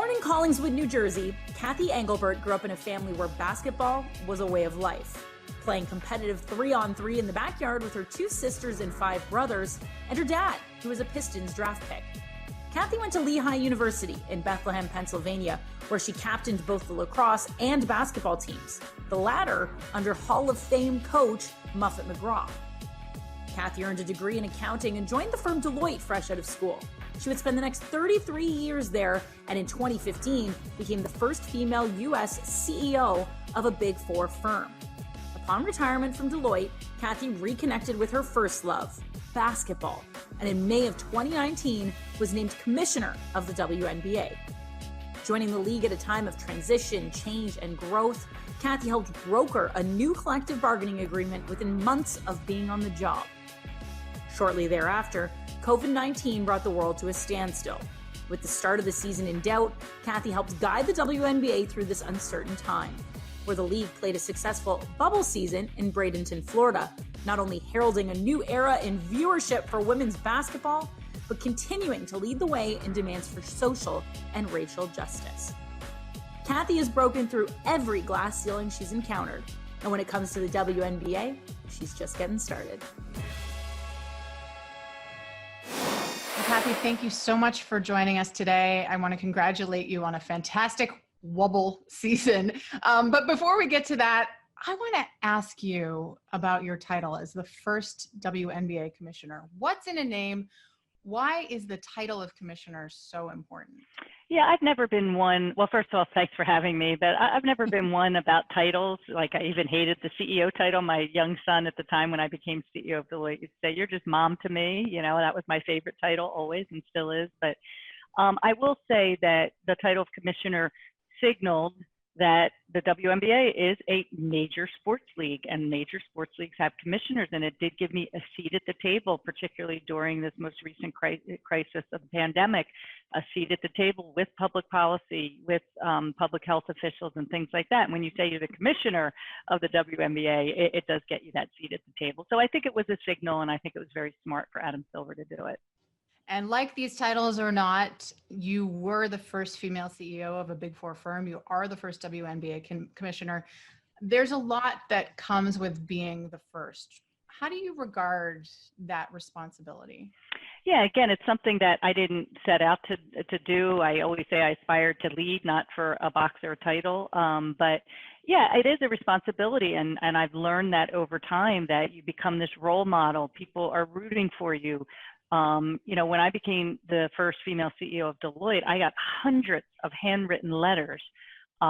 Born in Collingswood, New Jersey, Cathy Engelbert grew up in a family where basketball was a way of life. Playing competitive 3-on-3 in the backyard with her 2 sisters and 5 brothers, and her dad, who was a Pistons draft pick. Cathy went to Lehigh University in Bethlehem, Pennsylvania, where she captained both the lacrosse and basketball teams, the latter under Hall of Fame coach Muffet McGraw. Cathy earned a degree in accounting and joined the firm Deloitte fresh out of school. She would spend the next 33 years there, and in 2015 became the first female U.S. CEO of a Big Four firm. Upon retirement from Deloitte, Cathy reconnected with her first love, basketball, and in May of 2019 was named Commissioner of the WNBA. Joining the league at a time of transition, change, and growth, Cathy helped broker a new collective bargaining agreement within months of being on the job. Shortly thereafter, COVID-19 brought the world to a standstill. With the start of the season in doubt, Cathy helped guide the WNBA through this uncertain time, where the league played a successful bubble season in Bradenton, Florida, not only heralding a new era in viewership for women's basketball, but continuing to lead the way in demands for social and racial justice. Cathy has broken through every glass ceiling she's encountered, and when it comes to the WNBA, she's just getting started. Cathy, thank you so much for joining us today. I want to congratulate you on a fantastic wobble season. But before we get to that, I want to ask you about your title as the first WNBA commissioner. What's in a name? Why is the title of commissioner so important? Yeah, I've never been one. Well, first of all, thanks for having me. But I've never been one about titles. Like, I even hated the CEO title. My young son at the time when I became CEO of Deloitte used to say, "You're just mom to me." You know, that was my favorite title always and still is. But I will say that the title of commissioner signaled that the WNBA is a major sports league, and major sports leagues have commissioners, and it did give me a seat at the table, particularly during this most recent crisis of the pandemic, a seat at the table with public policy, with public health officials and things like that. And when you say you're the commissioner of the WNBA, it does get you that seat at the table. So I think it was a signal, and I think it was very smart for Adam Silver to do it. And like these titles or not, you were the first female CEO of a Big Four firm. You are the first WNBA commissioner. There's a lot that comes with being the first. How do you regard that responsibility? Yeah, again, it's something that I didn't set out to do. I always say I aspired to lead, not for a box or a title. But yeah, it is a responsibility. And I've learned that over time that you become this role model. People are rooting for you. You know, when I became the first female CEO of Deloitte, I got hundreds of handwritten letters,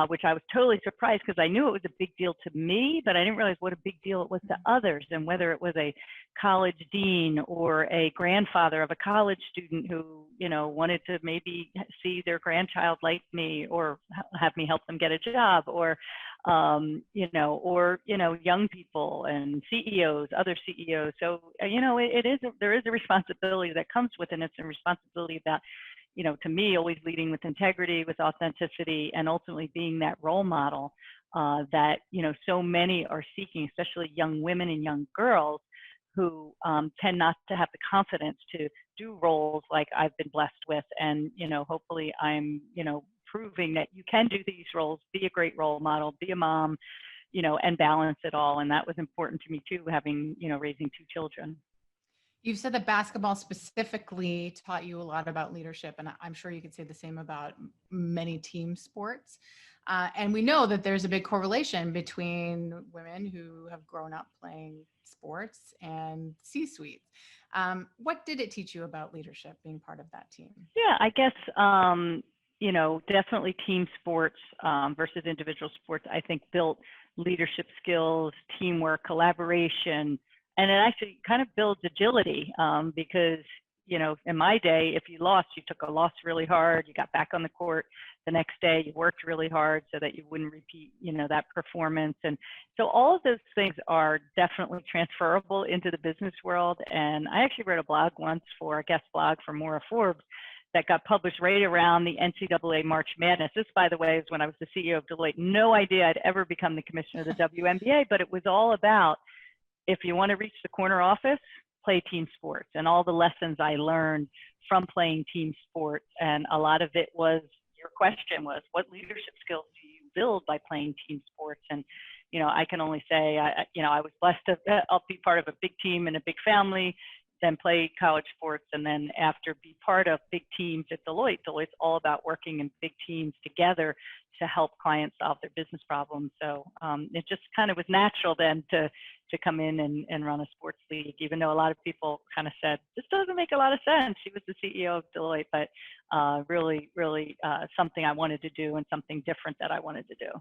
which I was totally surprised because I knew it was a big deal to me, but I didn't realize what a big deal it was to others, and whether it was a college dean or a grandfather of a college student who, you know, wanted to maybe see their grandchild like me or have me help them get a job, or young people and CEOs, other CEOs. So, there is a responsibility that comes with it. And it's a responsibility about, to me, always leading with integrity, with authenticity, and ultimately being that role model that, so many are seeking, especially young women and young girls who tend not to have the confidence to do roles like I've been blessed with. And, hopefully I'm, proving that you can do these roles, be a great role model, be a mom, and balance it all. And that was important to me too, having, raising 2 children. You've said that basketball specifically taught you a lot about leadership, and I'm sure you could say the same about many team sports. And we know that there's a big correlation between women who have grown up playing sports and C-suites. What did it teach you about leadership, being part of that team? Yeah, I guess, definitely team sports versus individual sports, I think built leadership skills, teamwork, collaboration, and it actually kind of builds agility because, in my day, if you lost, you took a loss really hard, you got back on the court the next day, you worked really hard so that you wouldn't repeat, that performance. And so all of those things are definitely transferable into the business world. And I actually wrote a blog once a guest blog for Maura Forbes that got published right around the NCAA March Madness. This, by the way, is when I was the CEO of Deloitte. No idea I'd ever become the commissioner of the WNBA, but it was all about, if you want to reach the corner office, play team sports, and all the lessons I learned from playing team sports. And a lot of it was, your question was, what leadership skills do you build by playing team sports? And, I can only say, I was blessed to I'll be part of a big team and a big family, then play college sports, and then after be part of big teams at Deloitte. Deloitte's all about working in big teams together to help clients solve their business problems. So it just kind of was natural then to come in and run a sports league, even though a lot of people kind of said, this doesn't make a lot of sense. She was the CEO of Deloitte, but really something I wanted to do and something different that I wanted to do.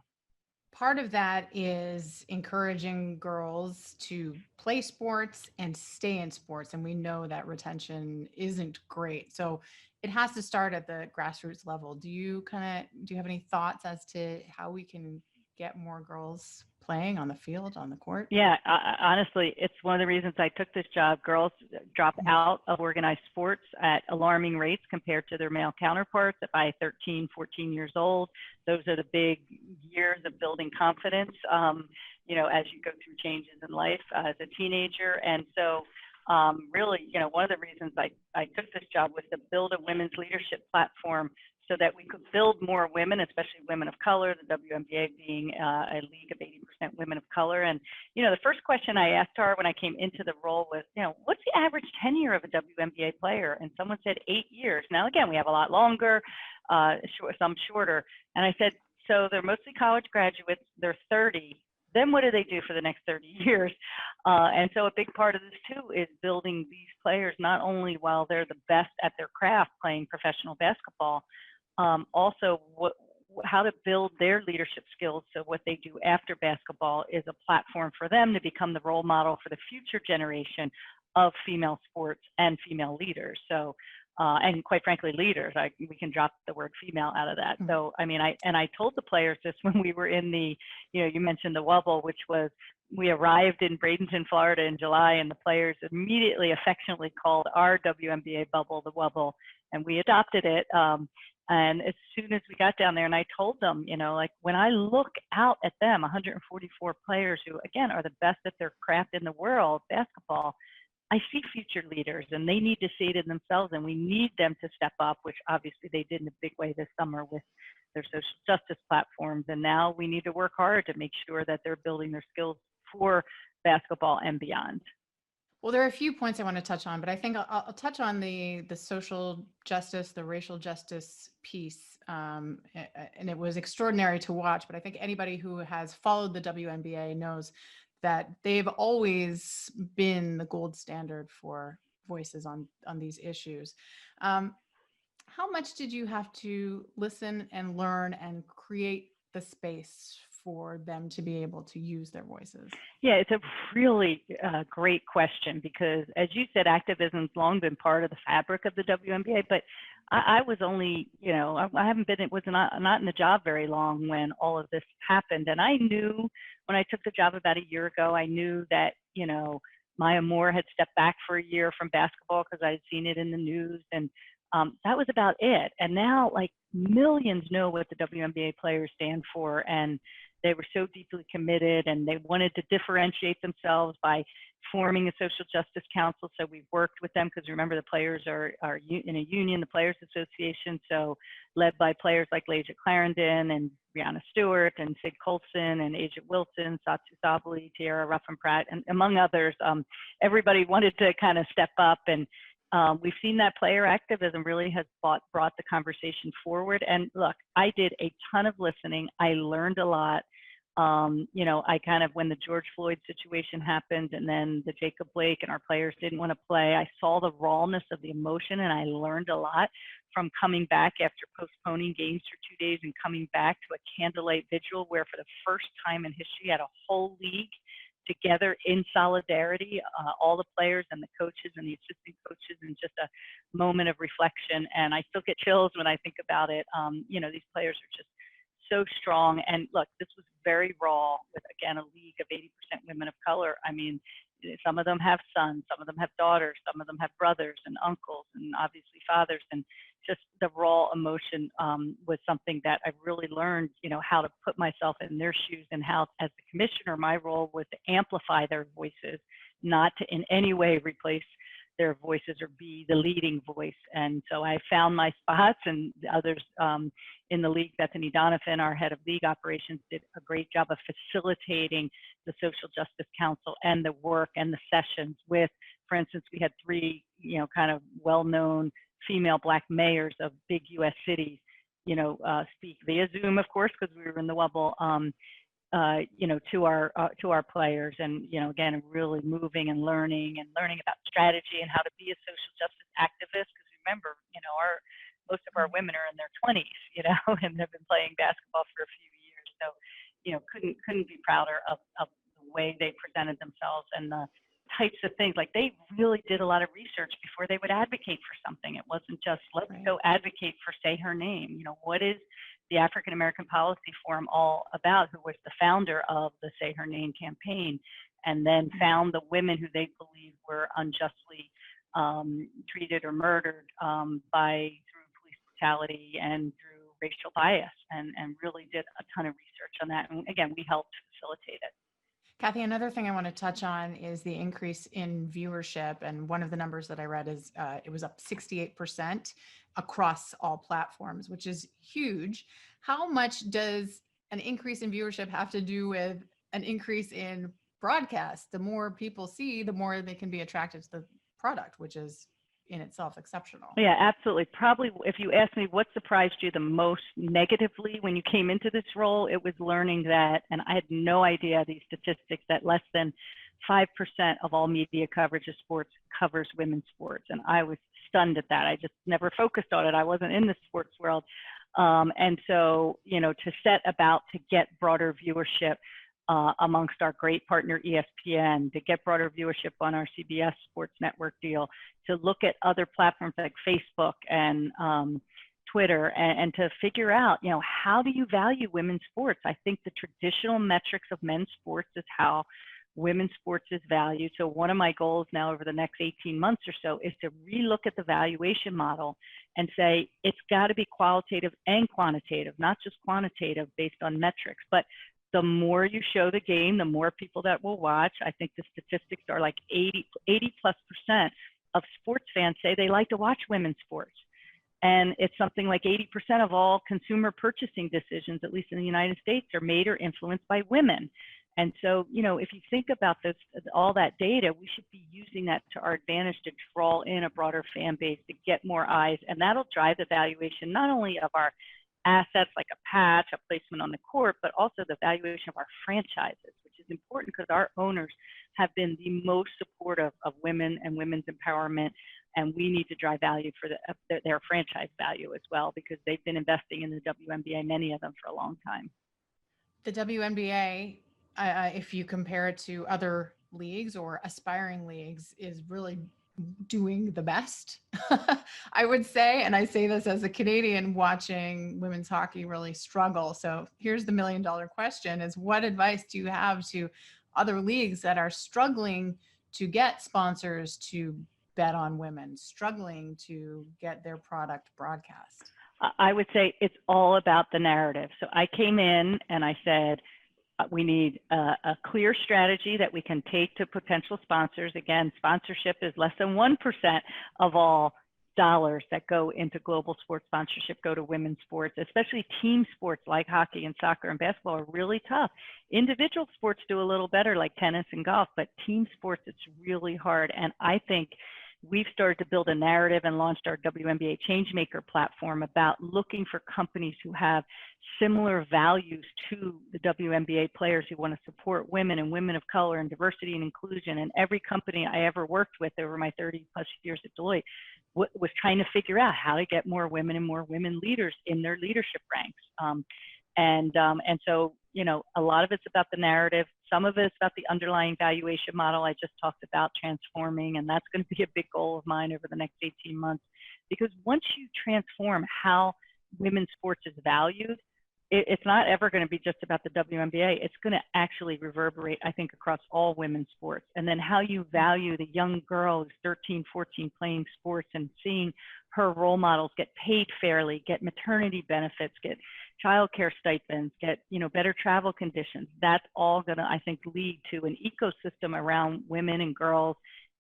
Part of that is encouraging girls to play sports and stay in sports. And we know that retention isn't great. So it has to start at the grassroots level. Do you have any thoughts as to how we can get more girls playing on the field, on the court? Yeah, honestly, it's one of the reasons I took this job. Girls drop out of organized sports at alarming rates compared to their male counterparts by 13, 14 years old. Those are the big years of building confidence, as you go through changes in life as a teenager. And so really, one of the reasons I took this job was to build a women's leadership platform so that we could build more women, especially women of color, the WNBA being a league of 80% women of color. And, the first question I asked her when I came into the role was, what's the average tenure of a WNBA player? And someone said 8 years. Now, again, we have a lot longer, some shorter. And I said, so they're mostly college graduates, they're 30. Then what do they do for the next 30 years? And so a big part of this too is building these players, not only while they're the best at their craft playing professional basketball, also how to build their leadership skills. So what they do after basketball is a platform for them to become the role model for the future generation of female sports and female leaders. So, and quite frankly, leaders, we can drop the word female out of that. So, I told the players this when we were in the, you mentioned the Wubble, which was, we arrived in Bradenton, Florida in July, and the players immediately affectionately called our WNBA bubble the Wubble, and we adopted it. And as soon as we got down there, and I told them, when I look out at them, 144 players who, again, are the best at their craft in the world, basketball, I see future leaders, and they need to see it in themselves, and we need them to step up, which obviously they did in a big way this summer with their social justice platforms. And now we need to work hard to make sure that they're building their skills for basketball and beyond. Well, there are a few points I want to touch on, but I think I'll touch on the social justice, the racial justice piece. And it was extraordinary to watch, but I think anybody who has followed the WNBA knows that they've always been the gold standard for voices on these issues. How much did you have to listen and learn and create the space for them to be able to use their voices? Yeah, it's a really great question, because as you said, activism's long been part of the fabric of the WNBA, but I was only, I haven't been, it was not in the job very long when all of this happened. And I knew when I took the job about a year ago, I knew that, Maya Moore had stepped back for a year from basketball because I had seen it in the news, and that was about it. And now, like, millions know what the WNBA players stand for, and they were so deeply committed, and they wanted to differentiate themselves by forming a social justice council. So we worked with them, because remember, the players are in a union, the Players Association, so led by players like Laja Clarendon and Brianna Stewart and Sid Colson and Aja Wilson, Satsu Sabali, Tiara Ruffin-Pratt, and among others. Everybody wanted to kind of step up, and we've seen that player activism really has brought the conversation forward. And look, I did a ton of listening. I learned a lot. I kind of, when the George Floyd situation happened, and then the Jacob Blake, and our players didn't want to play, I saw the rawness of the emotion, and I learned a lot from coming back after postponing games for 2 days and coming back to a candlelight vigil where for the first time in history you had a whole league together in solidarity, all the players and the coaches and the assistant coaches, and just a moment of reflection. And I still get chills when I think about it. These players are just so strong. And look, this was very raw with, again, a league of 80% women of color. I mean, some of them have sons, some of them have daughters, some of them have brothers and uncles, and obviously fathers. And just the raw emotion was something that I really learned, how to put myself in their shoes, and how, as the commissioner, my role was to amplify their voices, not to in any way replace their voices or be the leading voice. And so I found my spots, and others in the league. Bethany Donovan, our head of league operations, did a great job of facilitating the Social Justice Council and the work and the sessions with, for instance, we had 3, kind of well-known female Black mayors of big U.S. cities, speak via Zoom, of course, because we were in the bubble, to our players, and again, really moving and learning about strategy and how to be a social justice activist. Because remember, most of our women are in their 20s, and have been playing basketball for a few years. So, couldn't be prouder of the way they presented themselves and the types of things. Like, they really did a lot of research before they would advocate for something. It wasn't just, let's go advocate for Say Her Name. What is the African American Policy Forum all about, who was the founder of the Say Her Name campaign, and then found the women who they believed were unjustly treated or murdered through police brutality and through racial bias, and really did a ton of research on that. And again, we helped facilitate it. Cathy, another thing I want to touch on is the increase in viewership. And one of the numbers that I read is it was up 68% across all platforms, which is huge. How much does an increase in viewership have to do with an increase in broadcast? The more people see, the more they can be attracted to the product, which is in itself exceptional. Yeah, absolutely. Probably, if you ask me what surprised you the most negatively when you came into this role, it was learning that, and I had no idea these statistics, that less than 5% of all media coverage of sports covers women's sports. And I was stunned at that. I just never focused on it. I wasn't in the sports world. And so, to set about to get broader viewership amongst our great partner ESPN, to get broader viewership on our CBS Sports Network deal, to look at other platforms like Facebook and Twitter, and to figure out, how do you value women's sports? I think the traditional metrics of men's sports is how women's sports is valued. So one of my goals now over the next 18 months or so is to relook at the valuation model and say it's got to be qualitative and quantitative, not just quantitative based on metrics. But the more you show the game, the more people that will watch. I think the statistics are like 80+% of sports fans say they like to watch women's sports. And it's something like 80% of all consumer purchasing decisions, at least in the United States, are made or influenced by women. And so, if you think about this, all that data, we should be using that to our advantage to draw in a broader fan base, to get more eyes. And that'll drive the valuation, not only of our assets like a patch, a placement on the court, but also the valuation of our franchises, which is important because our owners have been the most supportive of women and women's empowerment. And we need to drive value for their franchise value as well, because they've been investing in the WNBA, many of them, for a long time. The WNBA, if you compare it to other leagues or aspiring leagues, is really doing the best, I would say. And I say this as a Canadian watching women's hockey really struggle. So here's the $1 million question: is what advice do you have to other leagues that are struggling to get sponsors to bet on women, struggling to get their product broadcast? I would say it's all about the narrative. So I came in and I said, we need a clear strategy that we can take to potential sponsors. Again, sponsorship is less than 1% of all dollars that go into global sports sponsorship go to women's sports, especially team sports like hockey and soccer and basketball are really tough. Individual sports do a little better, like tennis and golf, but team sports, it's really hard. And I think we've started to build a narrative and launched our WNBA Changemaker platform about looking for companies who have similar values to the WNBA players who want to support women and women of color and diversity and inclusion. And every company I ever worked with over my 30+ years at Deloitte was trying to figure out how to get more women and more women leaders in their leadership ranks. And so, a lot of it's about the narrative. Some of it's about the underlying valuation model I just talked about transforming, and that's going to be a big goal of mine over the next 18 months. Because once you transform how women's sports is valued, it's not ever going to be just about the WNBA. It's going to actually reverberate, I think, across all women's sports. And then how you value the young girl who's 13, 14 playing sports and seeing her role models get paid fairly, get maternity benefits, get childcare stipends, get better travel conditions. That's all going to, I think, lead to an ecosystem around women and girls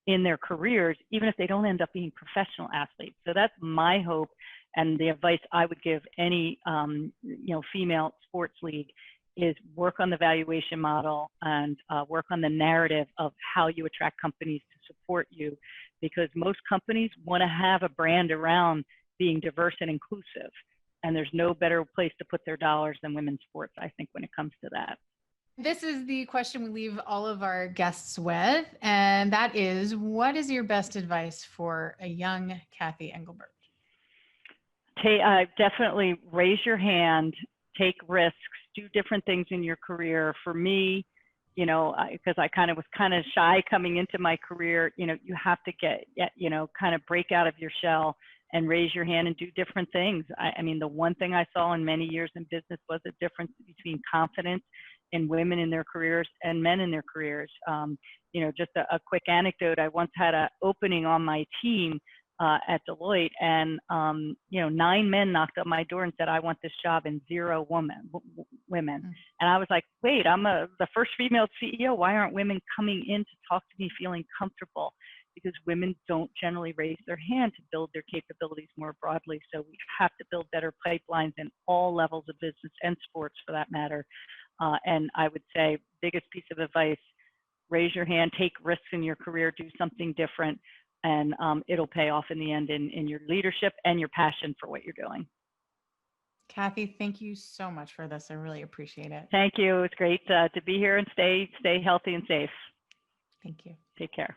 in their careers, even if they don't end up being professional athletes. So that's my hope, and the advice I would give any female sports league is work on the valuation model and work on the narrative of how you attract companies to support you, because most companies want to have a brand around being diverse and inclusive, and there's no better place to put their dollars than women's sports, I think, when it comes to that. This is the question we leave all of our guests with, and that is, what is your best advice for a young Cathy Engelbert? Definitely raise your hand, take risks, do different things in your career. For me, because I was kind of shy coming into my career, you have to kind of break out of your shell and raise your hand and do different things. I mean, the one thing I saw in many years in business was a difference between confidence in women in their careers and men in their careers. Just a quick anecdote. I once had an opening on my team at Deloitte, and 9 men knocked on my door and said, "I want this job," and 0 women. And I was like, "Wait, I'm the first female CEO. Why aren't women coming in to talk to me feeling comfortable?" Because women don't generally raise their hand to build their capabilities more broadly. So we have to build better pipelines in all levels of business and sports, for that matter. And I would say, biggest piece of advice: raise your hand, take risks in your career, do something different, and it'll pay off in the end in your leadership and your passion for what you're doing. Cathy, thank you so much for this. I really appreciate it. Thank you. It's great to be here, and stay healthy and safe. Thank you. Take care.